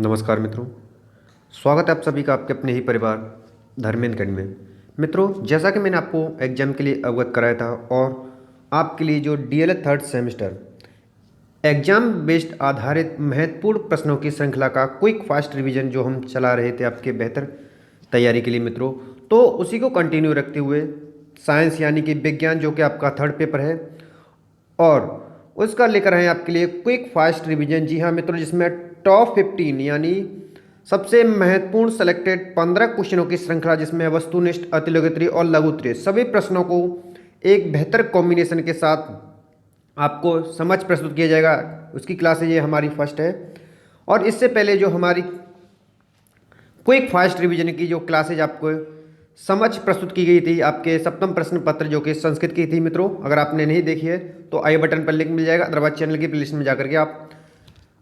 नमस्कार मित्रों, स्वागत है आप सभी का आपके अपने ही परिवार धर्मेंद्र अकेडमी में। मित्रों, जैसा कि मैंने आपको एग्जाम के लिए अवगत कराया था और आपके लिए जो DElEd third semester exam based आधारित महत्वपूर्ण प्रश्नों की श्रृंखला का क्विक फास्ट रिवीजन जो हम चला रहे थे आपके बेहतर तैयारी के लिए मित्रों, तो उसी को कंटिन्यू रखते हुए साइंस यानी कि विज्ञान जो कि आपका थर्ड पेपर है और उसका लेकर आए आपके लिए क्विक फास्ट रिवीजन। जी हाँ मित्रों, जिसमें टॉप 15 यानी सबसे महत्वपूर्ण सेलेक्टेड 15 क्वेश्चनों की श्रृंखला, जिसमें वस्तुनिष्ठ, अतिलोकत्रीय और लघुत्तरीय सभी प्रश्नों को एक बेहतर कॉम्बिनेशन के साथ आपको समझ प्रस्तुत किया जाएगा। उसकी क्लासेज ये हमारी फर्स्ट है और इससे पहले जो हमारी क्विक फास्ट रिवीजन की जो क्लासेज आपको समझ प्रस्तुत की गई थी आपके सप्तम प्रश्न पत्र जो कि संस्कृत की थी मित्रों, अगर आपने नहीं देखी है तो आई बटन पर लिंक मिल जाएगा, अदरवाइज चैनल की प्लेलिस्ट में जाकर के आप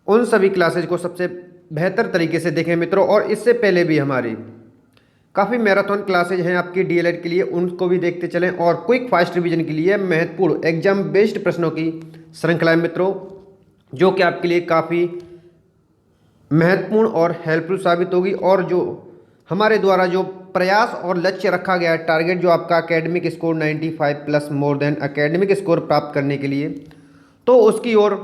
उन सभी क्लासेज को सबसे बेहतर तरीके से देखें मित्रों। और इससे पहले भी हमारी काफ़ी मैराथन क्लासेज हैं आपकी डीएलएड के लिए, उनको भी देखते चलें। और क्विक फास्ट रिवीजन के लिए महत्वपूर्ण एग्जाम बेस्ड प्रश्नों की श्रृंखला मित्रों, जो कि आपके लिए काफ़ी महत्वपूर्ण और हेल्पफुल साबित होगी। और जो हमारे द्वारा जो प्रयास और लक्ष्य रखा गया है, टारगेट जो आपका academic score 95 plus more than academic score प्राप्त करने के लिए, तो उसकी ओर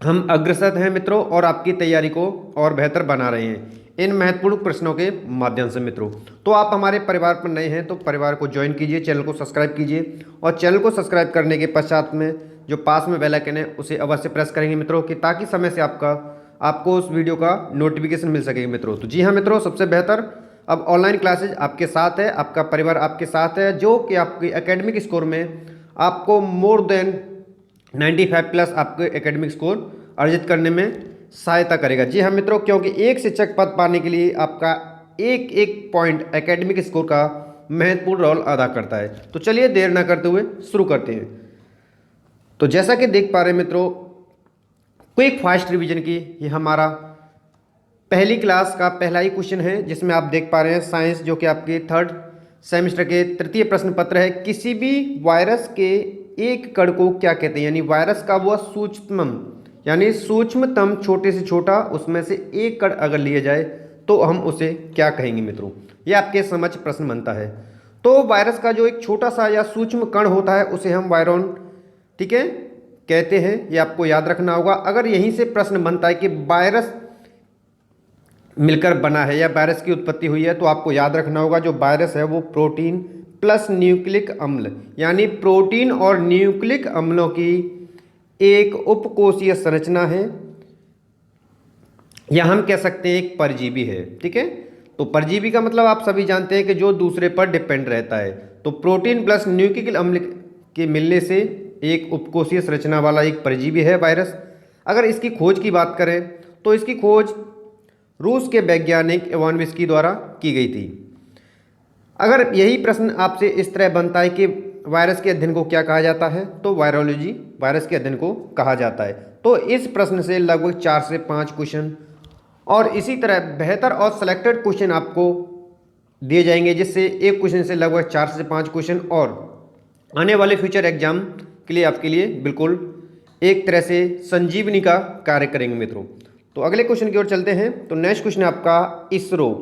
हम अग्रसर हैं मित्रों और आपकी तैयारी को और बेहतर बना रहे हैं इन महत्वपूर्ण प्रश्नों के माध्यम से मित्रों। तो आप हमारे परिवार पर नए हैं तो परिवार को ज्वाइन कीजिए, चैनल को सब्सक्राइब कीजिए और चैनल को सब्सक्राइब करने के पश्चात में जो पास में बेल आइकन है उसे अवश्य प्रेस करेंगे मित्रों, कि ताकि समय से आपको उस वीडियो का नोटिफिकेशन मिल सकेगा मित्रों। तो जी हाँ मित्रों, सबसे बेहतर अब ऑनलाइन क्लासेज आपके साथ है, आपका परिवार आपके साथ है, जो कि आपकी एकेडमिक स्कोर में आपको मोर देन 95 प्लस आपके एकेडमिक स्कोर अर्जित करने में सहायता करेगा। जी हाँ मित्रों, क्योंकि एक शिक्षक पद पाने के लिए आपका एक एक पॉइंट एकेडमिक स्कोर का महत्वपूर्ण रोल अदा करता है। तो चलिए देर ना करते हुए शुरू करते हैं। तो जैसा कि देख पा रहे हैं मित्रों, क्विक फास्ट रिवीजन की ये हमारा पहली क्लास का पहला ही क्वेश्चन है, जिसमें आप देख पा रहे हैं साइंस जो कि आपके थर्ड सेमेस्टर के तृतीय प्रश्न पत्र है। किसी भी वायरस के एक कण को क्या कहते हैं, यानी वायरस का वह सूक्ष्मतम यानी सूक्ष्मतम छोटे से छोटा उसमें से एक कण अगर लिया जाए तो हम उसे क्या कहेंगे मित्रों, ये आपके समझ प्रश्न बनता है। तो वायरस का जो एक छोटा सा या सूक्ष्म कण होता है उसे हम वायरॉन, ठीक है, कहते हैं। ये आपको याद रखना होगा। अगर यहीं से प्रश्न बनता है कि वायरस मिलकर बना है या वायरस की उत्पत्ति हुई है, तो आपको याद रखना होगा जो वायरस है वो प्रोटीन प्लस न्यूक्लिक अम्ल यानी प्रोटीन और न्यूक्लिक अम्लों की एक उपकोषीय संरचना है, या हम कह सकते हैं एक परजीवी है। ठीक है, तो परजीवी का मतलब आप सभी जानते हैं कि जो दूसरे पर डिपेंड रहता है। तो प्रोटीन प्लस न्यूक्लिक अम्ल के मिलने से एक उपकोषीय संरचना वाला एक परजीवी है वायरस। अगर इसकी खोज की बात करें तो इसकी खोज रूस के वैज्ञानिक इवानोविस्की द्वारा की गई थी। अगर यही प्रश्न आपसे इस तरह बनता है कि वायरस के अध्ययन को क्या कहा जाता है, तो वायरोलॉजी वायरस के अध्ययन को कहा जाता है। तो इस प्रश्न से लगभग 4 से 5 क्वेश्चन और इसी तरह बेहतर और सिलेक्टेड क्वेश्चन आपको दिए जाएंगे, जिससे एक क्वेश्चन से लगभग 4 से 5 क्वेश्चन और आने वाले फ्यूचर एग्जाम के लिए आपके लिए बिल्कुल एक तरह से संजीवनी का कार्य करेंगे मित्रों। तो अगले क्वेश्चन की ओर चलते हैं। तो नेक्स्ट क्वेश्चन आपका इसरो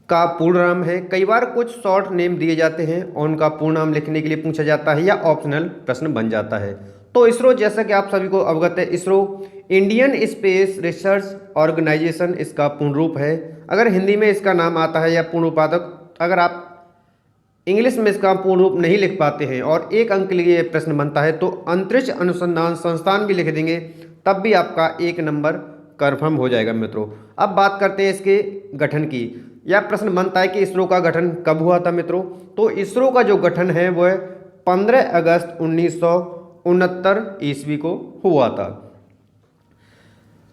का पूर्ण नाम है। कई बार कुछ शॉर्ट नेम दिए जाते हैं और उनका पूर्ण नाम लिखने के लिए पूछा जाता है या ऑप्शनल प्रश्न बन जाता है। तो इसरो, जैसा कि आप सभी को अवगत है, ISRO Indian space research organisation इसका पूर्ण रूप है। अगर हिंदी में इसका नाम आता है या पूर्ण रूपाधक, अगर आप इंग्लिश में इसका पूर्ण रूप नहीं लिख पाते हैं और एक अंक के लिए प्रश्न बनता है तो अंतरिक्ष अनुसंधान संस्थान भी लिख देंगे, तब भी आपका 1 नंबर कन्फर्म हो जाएगा मित्रों। अब बात करते हैं इसके गठन की। यह प्रश्न बनता है कि इसरो का गठन कब हुआ था मित्रों। तो इसरो का जो गठन है वह 15 अगस्त 1969 ईस्वी को हुआ था।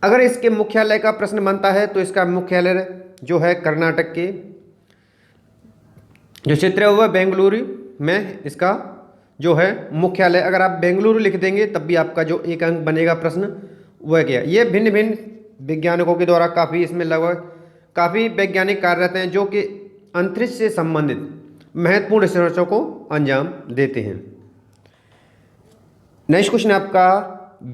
अगर इसके मुख्यालय का प्रश्न बनता है तो इसका मुख्यालय जो है कर्नाटक के जो क्षेत्र है वह बेंगलुरु में इसका जो है मुख्यालय। अगर आप बेंगलुरु लिख देंगे तब भी आपका जो 1 अंक बनेगा प्रश्न वह क्या। ये भिन्न भिन्न वैज्ञानिकों के द्वारा काफ़ी इसमें लगभग काफ़ी वैज्ञानिक कार्य रहते हैं जो कि अंतरिक्ष से संबंधित महत्वपूर्ण रिसर्चों को अंजाम देते हैं। नेक्स्ट क्वेश्चन आपका,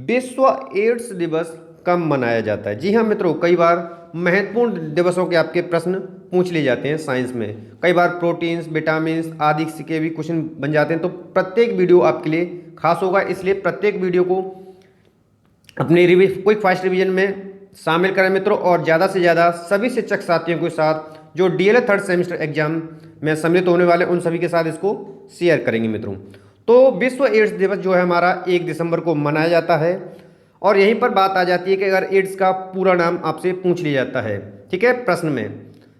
विश्व एड्स दिवस कब मनाया जाता है? जी हाँ मित्रों, कई बार महत्वपूर्ण दिवसों के आपके प्रश्न पूछ लिए जाते हैं साइंस में। कई बार प्रोटीन्स, विटामिन्स आदि के भी क्वेश्चन बन जाते हैं, तो प्रत्येक वीडियो आपके लिए खास होगा, इसलिए प्रत्येक वीडियो को अपने क्विक फास्ट रिवीजन में शामिल करें मित्रों, और ज़्यादा से ज़्यादा सभी शिक्षक साथियों के साथ जो डीएलएड थर्ड सेमेस्टर एग्जाम में सम्मिलित होने वाले उन सभी के साथ इसको शेयर करेंगे मित्रों। तो विश्व एड्स दिवस जो है हमारा 1 दिसंबर को मनाया जाता है, और यहीं पर बात आ जाती है कि अगर एड्स का पूरा नाम आपसे पूछ लिया जाता है, ठीक है, प्रश्न में,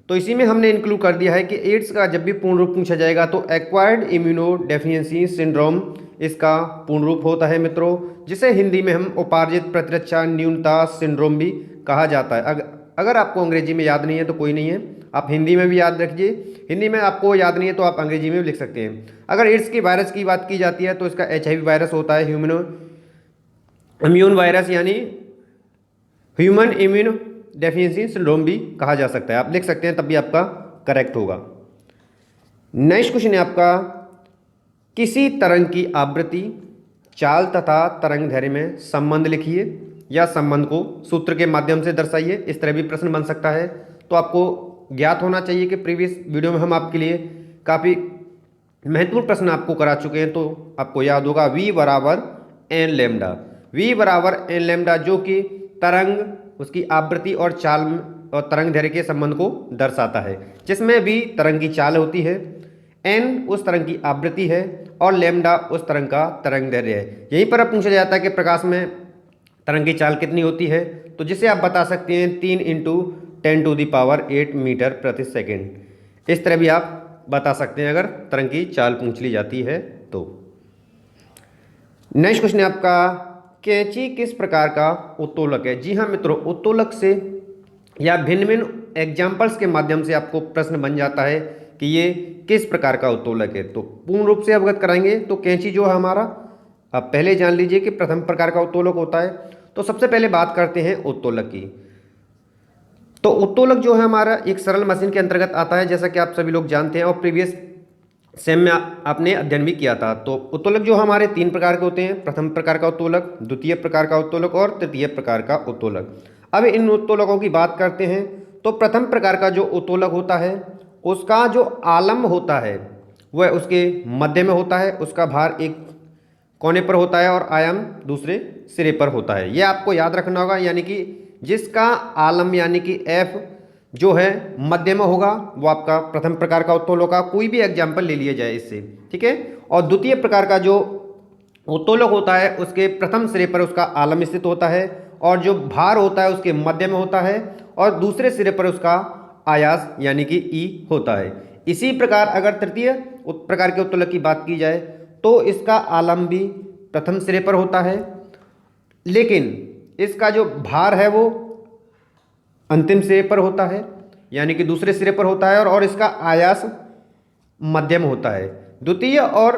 तो इसी में हमने इंक्लूड कर दिया है कि एड्स का जब भी पूर्ण रूप पूछा जाएगा तो एक्वायर्ड इम्यूनो डेफिशिएंसी सिंड्रोम इसका पूर्ण रूप होता है मित्रों, जिसे हिंदी में हम उपार्जित प्रतिरक्षा न्यूनता सिंड्रोम भी कहा जाता है। अगर आपको अंग्रेजी में याद नहीं है तो कोई नहीं है, आप हिंदी में भी याद रखिए। हिंदी में आपको याद नहीं है तो आप अंग्रेजी में भी लिख सकते हैं। अगर एड्स के वायरस की बात की जाती है तो इसका HIV वायरस होता है, इम्यून वायरस यानी ह्यूमन इम्यून डेफिशिएंसी सिंड्रोम भी कहा जा सकता है, आप लिख सकते हैं, तब भी आपका करेक्ट होगा। नेक्स्ट क्वेश्चन है आपका, किसी तरंग की आवृत्ति, चाल तथा तरंग दैर्ध्य में संबंध लिखिए या संबंध को सूत्र के माध्यम से दर्शाइए। इस तरह भी प्रश्न बन सकता है। तो आपको ज्ञात होना चाहिए कि प्रीवियस वीडियो में हम आपके लिए काफ़ी महत्वपूर्ण प्रश्न आपको करा चुके हैं, तो आपको याद होगा V बराबर एन लेमडा, V बराबर एन लेमडा, जो कि तरंग, उसकी आवृत्ति और चाल और तरंग दैर्ध्य के संबंध को दर्शाता है, जिसमें V तरंग की चाल होती है, n उस तरंग की आवृत्ति है और लेमडा उस तरंग का तरंग दैर्ध्य है। यहीं पर अब पूछा जाता है कि प्रकाश में तरंग की चाल कितनी होती है, तो जिसे आप बता सकते हैं 3 × 10⁸ मीटर प्रति सेकेंड। इस तरह भी आप बता सकते हैं अगर तरंग की चाल पूछ ली जाती है तो। नेक्स्ट क्वेश्चन है आपका, कैंची किस प्रकार का उत्तोलक है? जी हाँ मित्रों, उत्तोलक से या भिन्न भिन्न एग्जाम्पल्स के माध्यम से आपको प्रश्न बन जाता है कि ये किस प्रकार का उत्तोलक है। तो पूर्ण रूप से अवगत कराएंगे तो कैंची जो है हमारा, आप पहले जान लीजिए कि प्रथम प्रकार का उत्तोलक होता है। तो सबसे पहले बात करते हैं उत्तोलक की। तो उत्तोलक जो है हमारा एक सरल मशीन के अंतर्गत आता है, जैसा कि आप सभी लोग जानते हैं और प्रीवियस सेम में आपने अध्ययन भी किया था। तो उत्तोलक जो हमारे 3 प्रकार के होते हैं, प्रथम प्रकार का उत्तोलक, द्वितीय प्रकार का उत्तोलक और तृतीय प्रकार का उत्तोलक। अब इन उत्तोलकों की बात करते हैं। तो प्रथम प्रकार का जो उत्तोलक होता है उसका जो आलम्ब होता है वह उसके मध्य में होता है, उसका भार एक कोने पर होता है और आयाम दूसरे सिरे पर होता है। यह आपको याद रखना होगा, यानी कि जिसका आलम्ब यानी कि F जो है मध्य में होगा वो आपका प्रथम प्रकार का उत्तोलक का। कोई भी एग्जाम्पल ले लिया जाए इससे, ठीक है। और द्वितीय प्रकार का जो उत्तोलक होता है उसके प्रथम सिरे पर उसका आलम्ब स्थित होता है और जो भार होता है उसके मध्य में होता है और दूसरे सिरे पर उसका आयास यानी कि E होता है। इसी प्रकार अगर तृतीय प्रकार के उत्तोलक की बात की जाए तो इसका आलम्ब भी प्रथम सिरे पर होता है, लेकिन इसका जो भार है वो अंतिम सिरे पर होता है यानी कि दूसरे सिरे पर होता है और इसका आयास मध्यम होता है। द्वितीय और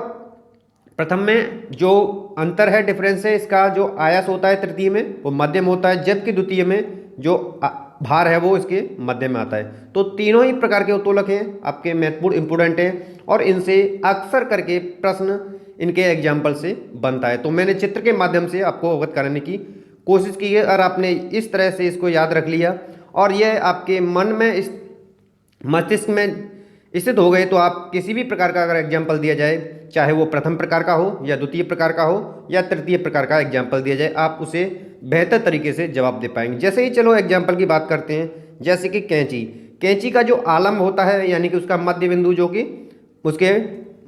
प्रथम में जो अंतर है, डिफरेंस है, इसका जो आयास होता है तृतीय में वो मध्यम होता है, जबकि द्वितीय में जो भार है वो इसके मध्य में आता है। तो तीनों ही प्रकार के उत्तोलक हैं आपके महत्वपूर्ण इंपोर्टेंट हैं और इनसे अक्सर करके प्रश्न इनके एग्जाम्पल से बनता है। तो मैंने चित्र के माध्यम से आपको अवगत कराने की कोशिश की है और आपने इस तरह से इसको याद रख लिया और यह आपके मन में, इस मस्तिष्क में स्थित हो गए तो आप किसी भी प्रकार का अगर एग्जाम्पल दिया जाए, चाहे वो प्रथम प्रकार का हो या द्वितीय प्रकार का हो या तृतीय प्रकार का एग्जाम्पल दिया जाए, आप उसे बेहतर तरीके से जवाब दे पाएंगे। जैसे ही चलो एग्जाम्पल की बात करते हैं, जैसे कि कैंची का जो आलम्ब होता है यानी कि उसका मध्य बिंदु जो कि उसके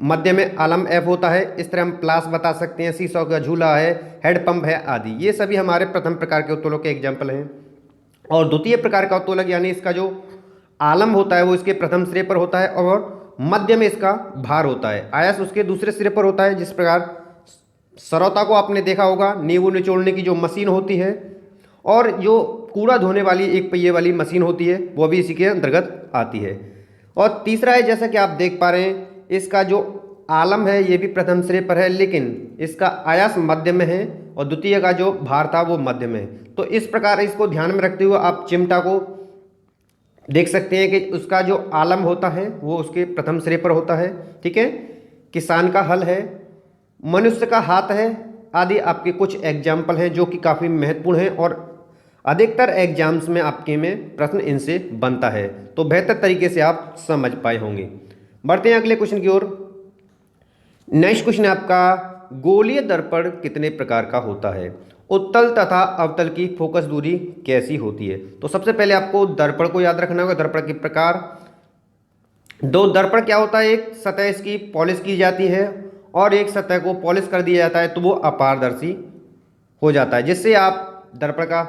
मध्य में आलम्ब F होता है। इस तरह हम प्लास बता सकते हैं, सीसॉ का झूला है, हेड पंप है आदि। ये सभी हमारे प्रथम प्रकार के उत्तोलक के एग्जाम्पल हैं। और द्वितीय प्रकार का उत्तोलक यानी इसका जो आलम्ब होता है वो इसके प्रथम सिरे पर होता है और मध्य में इसका भार होता है, आयास उसके दूसरे सिरे पर होता है। जिस प्रकार सरौता को आपने देखा होगा, नींबू निचोड़ने की जो मशीन होती है और जो कूड़ा धोने वाली एक पहिए वाली मशीन होती है वो भी इसी के अंतर्गत आती है। और तीसरा है, जैसा कि आप देख पा रहे हैं, इसका जो आलम्ब है ये भी प्रथम सिरे पर है लेकिन इसका आयास मध्य में है और द्वितीय का जो भार था वो मध्य में है। तो इस प्रकार इसको ध्यान में रखते हुए आप चिमटा को देख सकते हैं कि उसका जो आलम्ब होता है वो उसके प्रथम सिरे पर होता है, ठीक है। किसान का हल है, मनुष्य का हाथ है आदि आपके कुछ एग्जाम्पल हैं जो कि काफ़ी महत्वपूर्ण हैं और अधिकतर एग्जाम्स में आपके में प्रश्न इनसे बनता है, तो बेहतर तरीके से आप समझ पाए होंगे। बढ़ते हैं अगले क्वेश्चन की ओर। नेक्स्ट क्वेश्चन है आपका, गोलीय दर्पण कितने प्रकार का होता है? उत्तल तथा अवतल की फोकस दूरी कैसी होती है? तो सबसे पहले आपको दर्पण को याद रखना होगा। दर्पण के प्रकार दो, दर्पण क्या होता है, एक सतह इसकी पॉलिश की जाती है और एक सतह को पॉलिश कर दिया जाता है तो वो अपारदर्शी हो जाता है, जिससे आप दर्पण का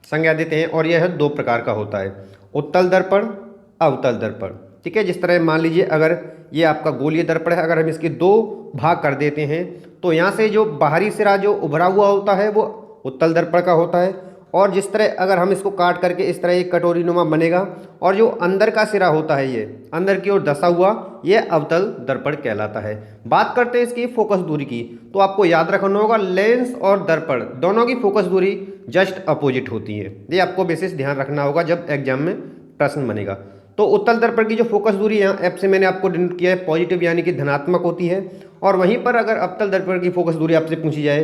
संज्ञा देते हैं। और यह दो प्रकार का होता है, उत्तल दर्पण, अवतल दर्पण। ठीक है, जिस तरह मान लीजिए अगर ये आपका गोलीय दर्पण है, अगर हम इसके दो भाग कर देते हैं तो यहाँ से जो बाहरी सिरा जो उभरा हुआ होता है वो उत्तल दर्पण का होता है, और जिस तरह अगर हम इसको काट करके इस तरह एक कटोरी नुमा बनेगा और जो अंदर का सिरा होता है ये अंदर की ओर धंसा हुआ, ये अवतल दर्पण कहलाता है। बात करते हैं इसकी फोकस दूरी की, तो आपको याद रखना होगा लेंस और दर्पण दोनों की फोकस दूरी जस्ट अपोजिट होती है। ये आपको विशेष ध्यान रखना होगा जब एग्जाम में प्रश्न बनेगा। तो उत्तल दर्पण की जो फोकस दूरी यहाँ एफ से मैंने आपको डिनोट किया है पॉजिटिव यानी कि धनात्मक होती है, और वहीं पर अगर अवतल दर्पण की फोकस दूरी आपसे पूछी जाए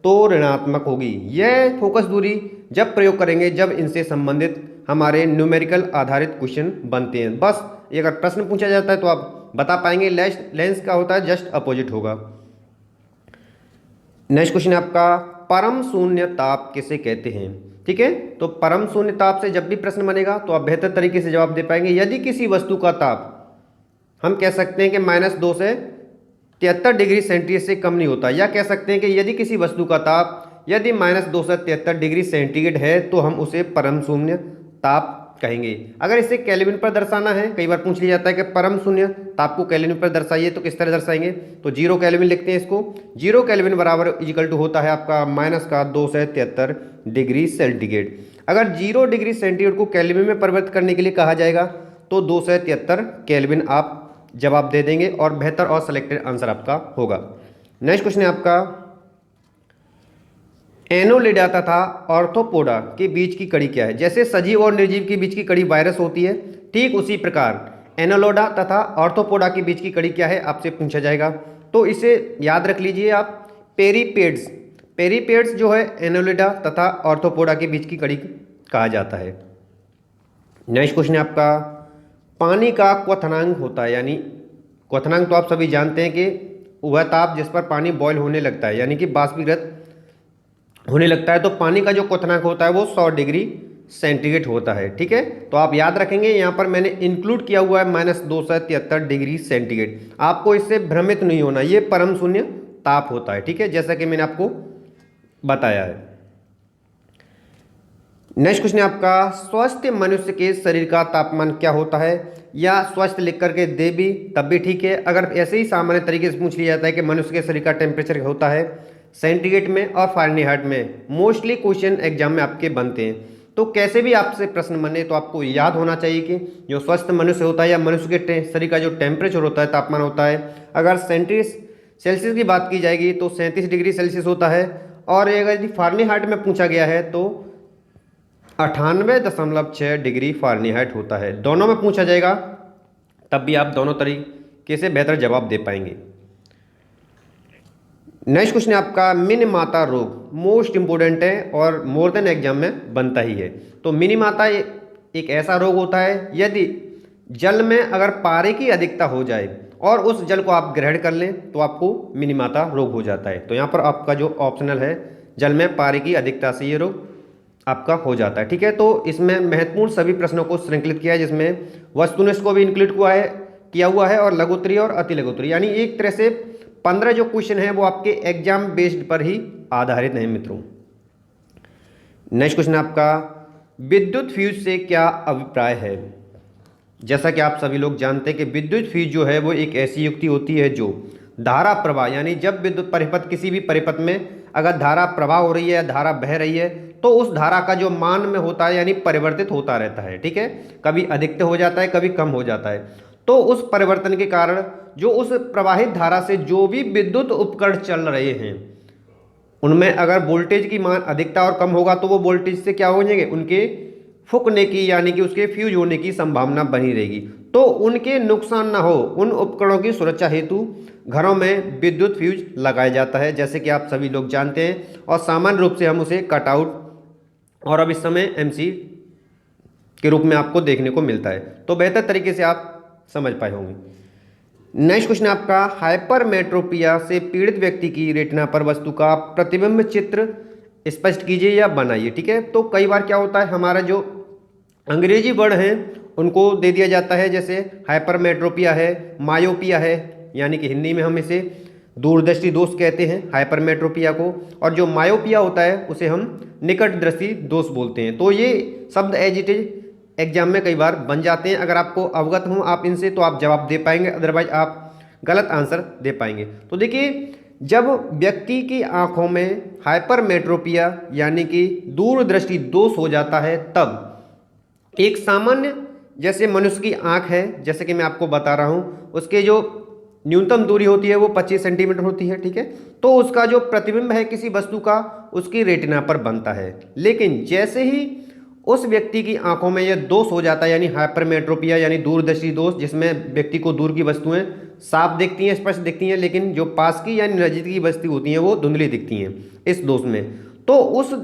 तो ऋणात्मक होगी। यह फोकस दूरी जब प्रयोग करेंगे जब इनसे संबंधित हमारे न्यूमेरिकल आधारित क्वेश्चन बनते हैं। बस ये अगर प्रश्न पूछा जाता है तो आप बता पाएंगे लेंस का होता है जस्ट अपोजिट होगा। नेक्स्ट क्वेश्चन है आपका, परम शून्य ताप किसे कहते हैं? ठीक है, तो परम शून्य ताप से जब भी प्रश्न बनेगा तो आप बेहतर तरीके से जवाब दे पाएंगे। यदि किसी वस्तु का ताप हम कह सकते हैं कि -2 से 73 डिग्री सेंटीग्रेड से कम नहीं होता, या कह सकते हैं कि यदि किसी वस्तु का ताप यदि -2 से 73 डिग्री सेंटीग्रेड है तो हम उसे परम शून्य ताप कहेंगे। अगर इसे केल्विन पर दर्शाना है, कई बार पूछ लिया जाता है कि परम शून्य ताप को केल्विन पर दर्शाइए, तो किस तरह दर्शाएंगे? तो 0 केल्विन लिखते हैं इसको। 0 केल्विन बराबर इक्वल टू होता है आपका -2 से 73 डिग्री सेंटीग्रेड। अगर 0 डिग्री सेंटीग्रेड को केल्विन में परिवर्तित करने के लिए कहा जाएगा तो 2 से 73 केल्विन आप जवाब दे देंगे और बेहतर और सिलेक्टेड आंसर आपका होगा। नेक्स्ट क्वेश्चन है आपका, एनोलिडा तथा ऑर्थोपोडा के बीच की कड़ी क्या है? जैसे सजीव और निर्जीव के बीच की कड़ी वायरस होती है, ठीक उसी प्रकार एनोलोडा तथा ऑर्थोपोडा के बीच की कड़ी क्या है आपसे पूछा जाएगा। तो इसे याद रख लीजिए आप, पेरीपेड्स। पेरीपेड्स जो है एनोलिडा तथा ऑर्थोपोडा के बीच की कड़ी कहा जाता है। नेक्स्ट क्वेश्चन है आपका, पानी का क्वथनांक होता है, यानी क्वथनांक तो आप सभी जानते हैं कि वह ताप जिस पर पानी बॉयल होने लगता है यानी कि बाष्पीकृत होने लगता है, तो पानी का जो क्वथनांक होता है वो 100 डिग्री सेंटीग्रेड होता है। ठीक है, तो आप याद रखेंगे यहाँ पर मैंने इंक्लूड किया हुआ है -2 से 73 डिग्री सेंटीग्रेड। आपको इससे भ्रमित नहीं होना, ये परम शून्य ताप होता है। ठीक है, जैसा कि मैंने आपको बताया है। नेक्स्ट क्वेश्चन है आपका, स्वस्थ मनुष्य के शरीर का तापमान क्या होता है? या स्वस्थ लिख करके दे भी तब भी ठीक है। अगर ऐसे ही सामान्य तरीके से पूछ लिया जाता है कि मनुष्य के शरीर का टेम्परेचर होता है सेंटीग्रेड में और फारेनहाइट में, मोस्टली क्वेश्चन एग्जाम में आपके बनते हैं। तो कैसे भी आपसे प्रश्न बने तो आपको याद होना चाहिए कि जो स्वस्थ मनुष्य होता है या मनुष्य के शरीर का जो टेम्परेचर होता है, तापमान होता है, अगर सेल्सियस की बात की जाएगी तो 37 डिग्री सेल्सियस होता है, और अगर यदि फारेनहाइट में पूछा गया है तो 98.6 डिग्री फारेनहाइट होता है। दोनों में पूछा जाएगा तब भी आप दोनों तरीके से बेहतर जवाब दे पाएंगे। नेक्स्ट क्वेश्चन है आपका, मिनीमाता रोग मोस्ट इंपोर्टेंट है और मोर देन एग्जाम में बनता ही है। तो मिनीमाता एक ऐसा रोग होता है यदि जल में अगर पारे की अधिकता हो जाए और उस जल को आप ग्रहण कर लें तो आपको मिनीमाता रोग हो जाता है। तो यहाँ पर आपका जो ऑप्शनल है, जल में पारे की अधिकता से ये रोग आपका हो जाता है। ठीक है, तो इसमें महत्वपूर्ण सभी प्रश्नों को श्रृंखलित किया है, जिसमें वस्तुनिष्ठ को भी इंक्लूड किया हुआ है और लघु उत्तरीय और अति लघु उत्तरीय, यानी एक तरह से 15 जो क्वेश्चन है वो आपके एग्जाम बेस्ड पर ही आधारित हैं मित्रों। नेक्स्ट क्वेश्चन आपका, विद्युत फ्यूज से क्या अभिप्राय है? जैसा कि आप सभी लोग जानते हैं कि विद्युत फ्यूज जो है वो एक ऐसी युक्ति होती है जो धारा प्रवाह, यानी जब विद्युत परिपथ किसी भी परिपथ में अगर धारा प्रवाह हो रही है, धारा बह रही है, तो उस धारा का जो मान में होता है यानी परिवर्तित होता रहता है। ठीक है, कभी अधिकतर हो जाता है, कभी कम हो जाता है। तो उस परिवर्तन के कारण जो उस प्रवाहित धारा से जो भी विद्युत उपकरण चल रहे हैं उनमें अगर वोल्टेज की मान अधिकता और कम होगा तो वो वोल्टेज से क्या हो जाएंगे, उनके फूकने की यानी कि उसके फ्यूज होने की संभावना बनी रहेगी। तो उनके नुकसान ना हो, उन उपकरणों की सुरक्षा हेतु घरों में विद्युत फ्यूज लगाया जाता है, जैसे कि आप सभी लोग जानते हैं, और सामान्य रूप से हम उसे कटआउट और अब इस समय MC के रूप में आपको देखने को मिलता है। तो बेहतर तरीके से आप समझ पाए होंगे। नेक्स्ट क्वेश्चन आपका, हाइपरमेट्रोपिया से पीड़ित व्यक्ति की रेटिना पर वस्तु का प्रतिबिंब चित्र स्पष्ट कीजिए या बनाइए। ठीक है, तो कई बार क्या होता है, हमारा जो अंग्रेजी वर्ड हैं उनको दे दिया जाता है, जैसे हाइपरमेट्रोपिया है, मायोपिया है, यानी कि हिंदी में हम इसे दूरदृष्टि दोष कहते हैं हाइपरमेट्रोपिया को, और जो मायोपिया होता है उसे हम निकट दृष्टि दोष बोलते हैं। तो ये शब्द एज इट इज एग्जाम में कई बार बन जाते हैं। अगर आपको अवगत हो आप इनसे तो आप जवाब दे पाएंगे, अदरवाइज आप गलत आंसर दे पाएंगे। तो देखिए, जब व्यक्ति की आंखों में हाइपरमेट्रोपिया यानी कि दूरदृष्टि दोष हो जाता है, तब एक सामान्य जैसे मनुष्य की आंख है, जैसे कि मैं आपको बता रहा हूँ, उसके जो न्यूनतम दूरी होती है वो 25 सेंटीमीटर होती है। ठीक है, तो उसका जो प्रतिबिंब है किसी वस्तु का उसकी रेटिना पर बनता है। लेकिन जैसे ही उस व्यक्ति की आंखों में यह दोष हो जाता है, यानी हाइपरमेट्रोपिया यानी दूरदृष्टि दोष, जिसमें व्यक्ति को दूर की वस्तुएं साफ दिखती हैं, स्पष्ट दिखती हैं, लेकिन जो पास की यानी नजदीक की वस्तु होती हैं वो धुंधली दिखती हैं इस दोष में। तो उस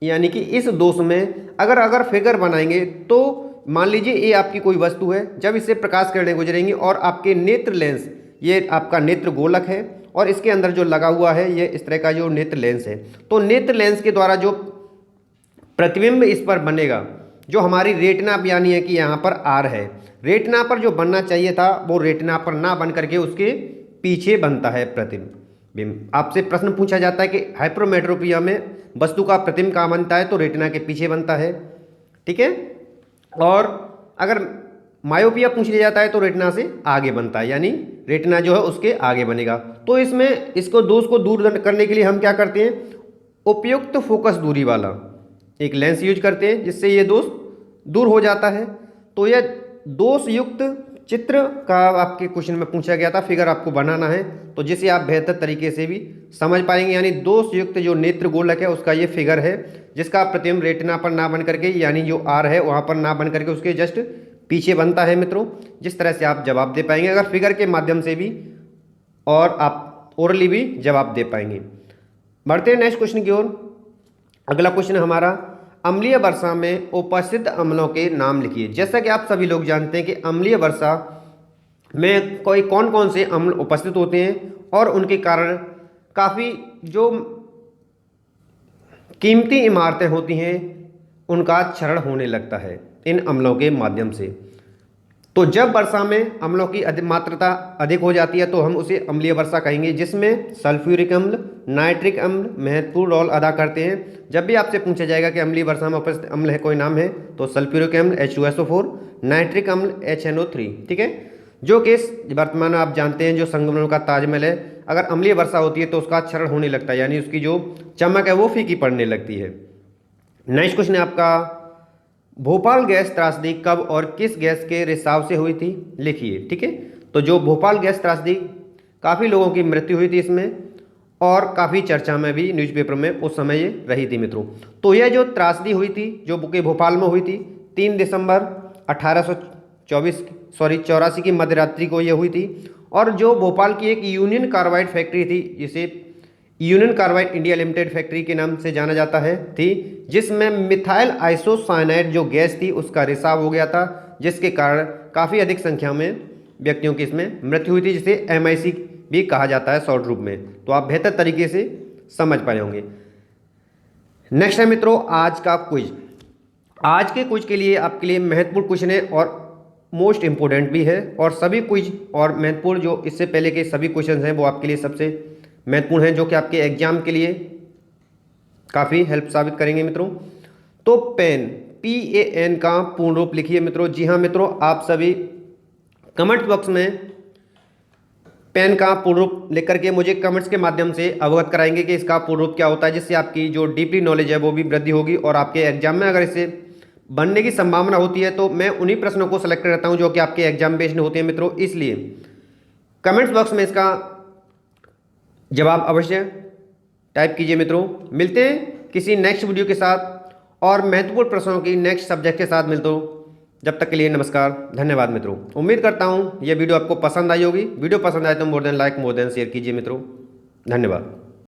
यानी कि इस दोष में अगर फिगर बनाएंगे तो मान लीजिए ये आपकी कोई वस्तु है, जब इससे प्रकाश किरणें गुजरेंगी और आपके नेत्र लेंस, ये आपका नेत्र गोलक है और इसके अंदर जो लगा हुआ है ये इस तरह का जो नेत्र लेंस है, तो नेत्र लेंस के द्वारा जो प्रतिबिंब इस पर बनेगा, जो हमारी रेटिना यानी है कि यहाँ पर आर है, रेटिना पर जो बनना चाहिए था वो रेटिना पर ना बन करके उसके पीछे बनता है प्रतिबिंब। आपसे प्रश्न पूछा जाता है कि हाइपरमेट्रोपिया में वस्तु का प्रतिबिंब कहाँ बनता है, तो रेटिना के पीछे बनता है। ठीक है, और अगर मायोपिया पूछ लिया जाता है तो रेटिना से आगे बनता है, यानी रेटिना जो है उसके आगे बनेगा। तो इसमें इसको दोष को दूर करने के लिए हम क्या करते हैं, उपयुक्त फोकस दूरी वाला एक लेंस यूज करते हैं, जिससे ये दोष दूर हो जाता है। तो यह दोष युक्त चित्र का आपके क्वेश्चन में पूछा गया था, फिगर आपको बनाना है, तो जिसे आप बेहतर तरीके से भी समझ पाएंगे। यानी दोष युक्त जो नेत्र गोलक है उसका ये फिगर है, जिसका प्रतिबिंब रेटिना पर ना बन करके यानी जो आर है वहाँ पर ना बन करके उसके जस्ट पीछे बनता है मित्रों। जिस तरह से आप जवाब दे पाएंगे अगर फिगर के माध्यम से भी, और आप ओरली भी जवाब दे पाएंगे। बढ़ते हैं नेक्स्ट क्वेश्चन की ओर। अगला क्वेश्चन हमारा, अम्लीय वर्षा में उपस्थित अम्लों के नाम लिखिए। जैसा कि आप सभी लोग जानते हैं कि अम्लीय वर्षा में कोई कौन कौन से अम्ल उपस्थित होते हैं और उनके कारण काफ़ी जो कीमती इमारतें होती हैं उनका क्षरण होने लगता है इन अम्लों के माध्यम से। तो जब वर्षा में अम्लों की मात्रा अधिक हो जाती है तो हम उसे अम्लीय वर्षा कहेंगे, जिसमें सल्फ्यूरिक अम्ल, नाइट्रिक अम्ल महत्वपूर्ण रोल अदा करते हैं। जब भी आपसे पूछा जाएगा कि अम्लीय वर्षा में उपस्थित अम्ल है कोई नाम है, तो सल्फ्यूरिक अम्ल H2SO4, नाइट्रिक अम्ल HNO3। ठीक है, जो कि वर्तमान में आप जानते हैं जो संगमरमर का ताजमहल है, अगर अम्लीय वर्षा होती है तो उसका क्षरण होने लगता है, यानी उसकी जो चमक है वो फीकी पड़ने लगती है। नेक्स्ट क्वेश्चन है आपका, भोपाल गैस त्रासदी कब और किस गैस के रिसाव से हुई थी, लिखिए। ठीक है, तो जो भोपाल गैस त्रासदी, काफ़ी लोगों की मृत्यु हुई थी इसमें और काफ़ी चर्चा में भी न्यूज़पेपर में उस समय ये रही थी मित्रों। तो यह जो त्रासदी हुई थी जो कि भोपाल में हुई थी 3 दिसंबर 1884 की मध्यरात्रि को ये हुई थी। और जो भोपाल की एक यूनियन कार्बाइड फैक्ट्री थी, जिसे union carbide India limited factory के नाम से जाना जाता है थी, जिसमें मिथाइल आइसोसाइनाइड जो गैस थी उसका रिसाव हो गया था, जिसके कारण काफ़ी अधिक संख्या में व्यक्तियों की इसमें मृत्यु हुई थी, जिसे MIC भी कहा जाता है शॉर्ट रूप में। तो आप बेहतर तरीके से समझ पाए होंगे। नेक्स्ट है मित्रों आज का क्विज। आज के क्विज के लिए आपके लिए महत्वपूर्ण क्वेश्चन है और मोस्ट इम्पोर्टेंट भी है, और सभी क्विज और महत्वपूर्ण जो इससे पहले के सभी क्वेश्चन हैं वो आपके लिए सबसे महत्वपूर्ण हैं, जो कि आपके एग्जाम के लिए काफ़ी हेल्प साबित करेंगे मित्रों। तो पेन PAN का पूर्ण रूप लिखिए मित्रों। जी हाँ मित्रों, आप सभी कमेंट बॉक्स में पेन का पूर्ण रूप लिख करके मुझे कमेंट्स के माध्यम से अवगत कराएंगे कि इसका पूर्ण रूप क्या होता है, जिससे आपकी जो डीपली नॉलेज है वो भी वृद्धि होगी और आपके एग्जाम में अगर इसे बनने की संभावना होती है तो मैं उन्हीं प्रश्नों को सेलेक्ट करता हूं जो कि आपके एग्जाम बेस्ड होते हैं मित्रों। इसलिए कमेंट्स बॉक्स में इसका जवाब अवश्य टाइप कीजिए मित्रों। मिलते हैं किसी नेक्स्ट वीडियो के साथ और महत्वपूर्ण प्रश्नों की नेक्स्ट सब्जेक्ट के साथ मिलते हो। जब तक के लिए नमस्कार, धन्यवाद मित्रों। उम्मीद करता हूँ यह वीडियो आपको पसंद आई होगी। वीडियो पसंद आए तो more than like more than share कीजिए मित्रों। धन्यवाद।